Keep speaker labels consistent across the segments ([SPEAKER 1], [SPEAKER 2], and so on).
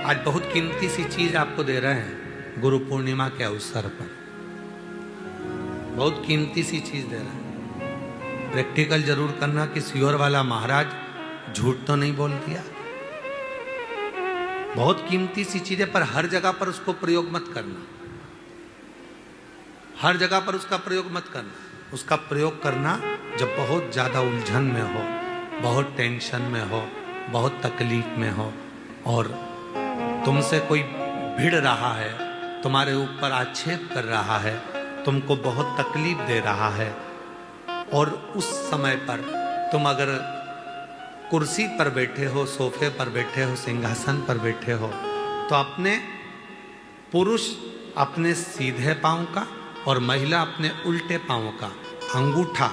[SPEAKER 1] आज बहुत कीमती सी चीज आपको दे रहे हैं गुरु पूर्णिमा के अवसर पर। बहुत कीमती सी चीज दे रहे हैं। प्रैक्टिकल जरूर करना कि सियोर वाला महाराज झूठ तो नहीं बोल दिया। बहुत कीमती सी चीज है, पर हर जगह पर उसको प्रयोग मत करना। हर जगह पर उसका प्रयोग मत करना। उसका प्रयोग करना जब बहुत ज्यादा उलझन में हो, बहुत टेंशन में हो, बहुत तकलीफ में हो और तुमसे कोई भिड़ रहा है, तुम्हारे ऊपर आक्षेप कर रहा है, तुमको बहुत तकलीफ दे रहा है, और उस समय पर तुम अगर कुर्सी पर बैठे हो, सोफे पर बैठे हो, सिंहासन पर बैठे हो, तो अपने पुरुष अपने सीधे पांव का और महिला अपने उल्टे पांव का अंगूठा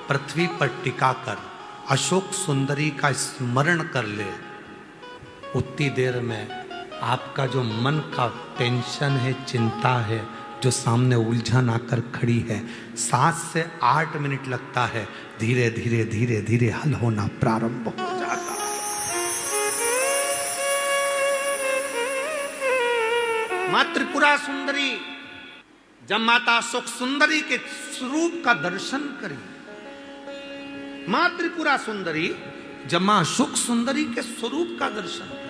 [SPEAKER 1] पृथ्वी पर टिकाकर अशोक सुंदरी का स्मरण कर ले। उतनी देर में आपका जो मन का टेंशन है, चिंता है, जो सामने उलझन आकर खड़ी है, 7 से 8 मिनट लगता है, धीरे धीरे धीरे धीरे हल होना प्रारंभ हो जाता है। मां त्रिपुरा सुंदरी जब माता सुख सुंदरी के स्वरूप का दर्शन करी, मां त्रिपुरा सुंदरी जब मां सुख सुंदरी के स्वरूप का दर्शन करी,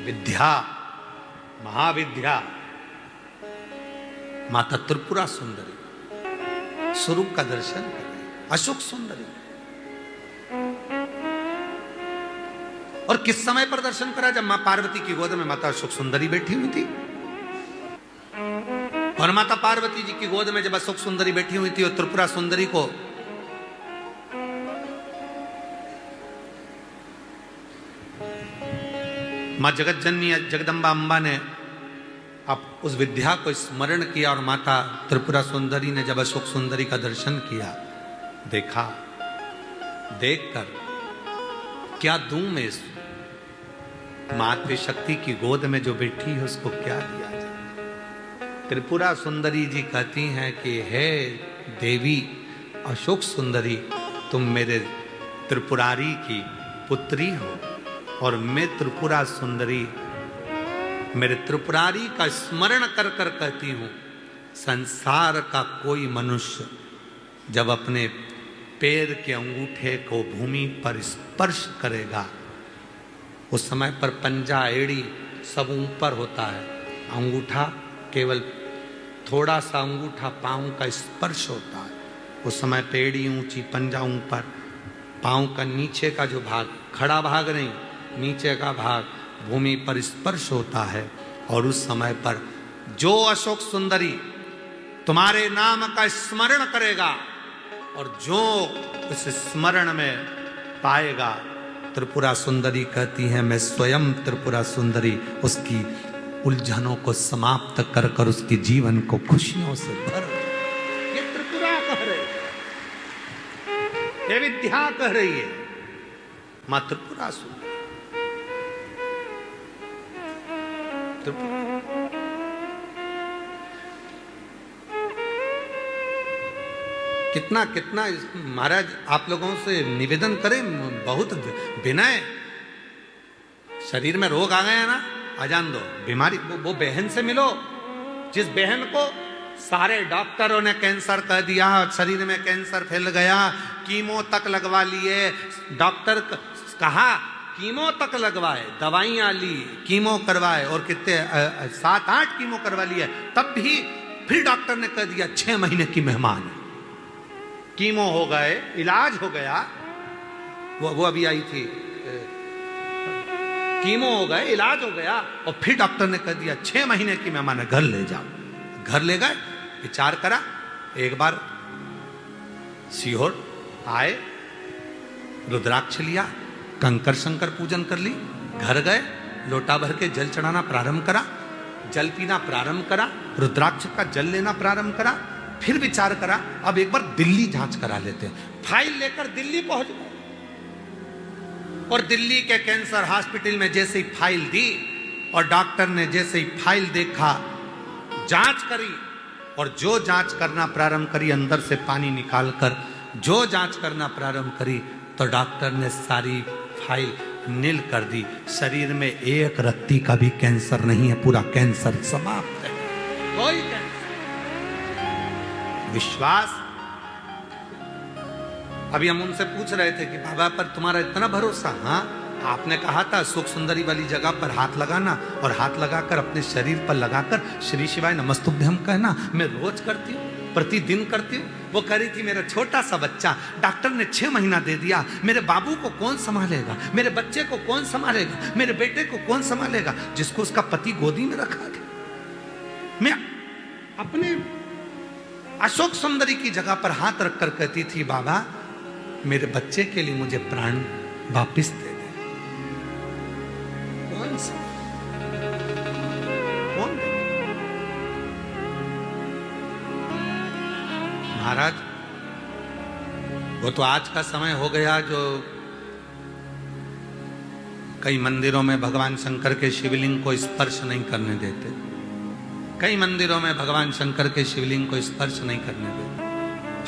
[SPEAKER 1] विद्या महाविद्या माता त्रिपुरा सुंदरी स्वरूप का दर्शन कर रही, अशोक सुंदरी। और किस समय पर दर्शन करा? जब मां पार्वती की गोद में माता अशोक सुंदरी बैठी हुई थी। और माता पार्वती जी की गोद में जब अशोक सुंदरी बैठी हुई थी और त्रिपुरा सुंदरी को मां जगत जननी जगदम्बा अम्बा ने अब उस विद्या को स्मरण किया और माता त्रिपुरा सुंदरी ने जब अशोक सुंदरी का दर्शन किया, देखा, देखकर क्या दूं मैं इस मातृशक्ति की गोद में जो बैठी है उसको क्या दिया जाए? त्रिपुरा सुंदरी जी कहती हैं कि हे देवी अशोक सुंदरी, तुम मेरे त्रिपुरारी की पुत्री हो और मैं त्रिपुरा सुंदरी मेरे त्रिपुरारी का स्मरण कर कर कहती हूं, संसार का कोई मनुष्य जब अपने पैर के अंगूठे को भूमि पर स्पर्श करेगा, उस समय पर पंजा एड़ी सब ऊपर होता है, अंगूठा केवल थोड़ा सा अंगूठा पांव का स्पर्श होता है। उस समय पेड़ी ऊंची, पंजा ऊपर, पांव का नीचे का जो भाग, खड़ा भाग नहीं, नीचे का भाग भूमि पर स्पर्श होता है। और उस समय पर जो अशोक सुंदरी तुम्हारे नाम का स्मरण करेगा और जो उस स्मरण में पाएगा, त्रिपुरा सुंदरी कहती है मैं स्वयं त्रिपुरा सुंदरी उसकी उलझनों को समाप्त कर कर उसके जीवन को खुशियों से भर। ये त्रिपुरा कह रही है, ये विद्या कह रही है, मां त्रिपुरा सुंदरी। कितना कितना महाराज आप लोगों से निवेदन करें, बहुत विनय। शरीर में रोग आ गए हैं ना, अजान दो, बीमारी, वो बहन से मिलो जिस बहन को सारे डॉक्टरों ने कैंसर कह दिया, शरीर में कैंसर फैल गया, कीमो तक लगवा लिए, डॉक्टर कहा कीमो तक लगवाए, दवाइयां ली, कीमो करवाए और कितने 7-8 कीमो करवा लिए, तब भी फिर डॉक्टर ने कह दिया 6 महीने की मेहमान है। कीमो हो गए, इलाज हो गया, वो अभी आई थी, कीमो हो गए, इलाज हो गया, और फिर डॉक्टर ने कह दिया 6 महीने की मेहमान है, घर ले जाओ। घर ले गए, विचार करा, एक बार सीहोर आए, रुद्राक्ष लिया, कंकर शंकर पूजन कर ली, घर गए, लोटा भर के जल चढ़ाना प्रारंभ करा, जल पीना प्रारंभ करा, रुद्राक्ष का जल लेना प्रारंभ करा, फिर विचार करा अब एक बार दिल्ली जांच करा लेते हैं। फाइल लेकर दिल्ली पहुंच गए और दिल्ली के कैंसर हॉस्पिटल में जैसे ही फाइल दी और डॉक्टर ने जैसे ही फाइल देखा, जांच करी, और जो जांच करना प्रारंभ करी, अंदर से पानी निकालकर जो जांच करना प्रारंभ करी, तो डॉक्टर ने सारी फाइल नील कर दी। शरीर में एक रत्ती का भी कैंसर नहीं है, पूरा कैंसर समाप्त है, कोई कैंसर। विश्वास। अभी हम उनसे पूछ रहे थे कि बाबा पर तुम्हारा इतना भरोसा? हाँ, आपने कहा था सुख सुंदरी वाली जगह पर हाथ लगाना और हाथ लगाकर अपने शरीर पर लगाकर श्री शिवाय नमस्तुभ्यम कहना। मैं रोज करती हूँ, प्रतिदिन करती हूँ। वो कह रही थी मेरा छोटा सा बच्चा, डॉक्टर ने 6 महीना दे दिया, मेरे बाबू को कौन संभालेगा, मेरे बच्चे को कौन संभालेगा, मेरे बेटे को कौन संभालेगा, जिसको उसका पति गोदी में रखा था। मैं अपने अशोक सुंदरी की जगह पर हाथ रखकर कहती थी बाबा मेरे बच्चे के लिए मुझे प्राण वापिस दे दे। कौन सा कौन? महाराज वो तो आज का समय हो गया जो कई मंदिरों में भगवान शंकर के शिवलिंग को स्पर्श नहीं करने देते। कई मंदिरों में भगवान शंकर के शिवलिंग को स्पर्श नहीं करने देते।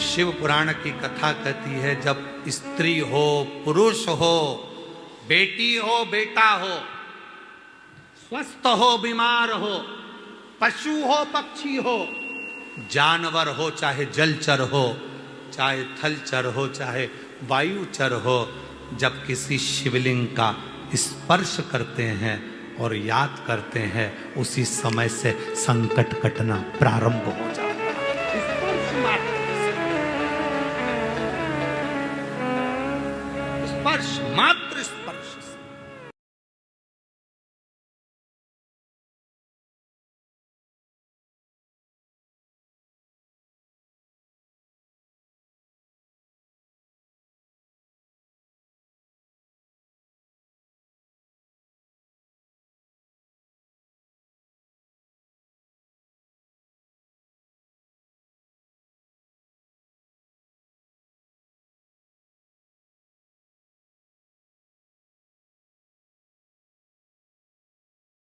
[SPEAKER 1] शिव पुराण की कथा कहती है जब स्त्री हो, पुरुष हो, बेटी हो, बेटा हो, स्वस्थ हो, बीमार हो, पशु हो, पक्षी हो, जानवर हो, चाहे जलचर हो, चाहे थलचर हो, चाहे वायुचर हो, जब किसी शिवलिंग का स्पर्श करते हैं और याद करते हैं उसी समय से संकट कटना प्रारंभ हो जाता है।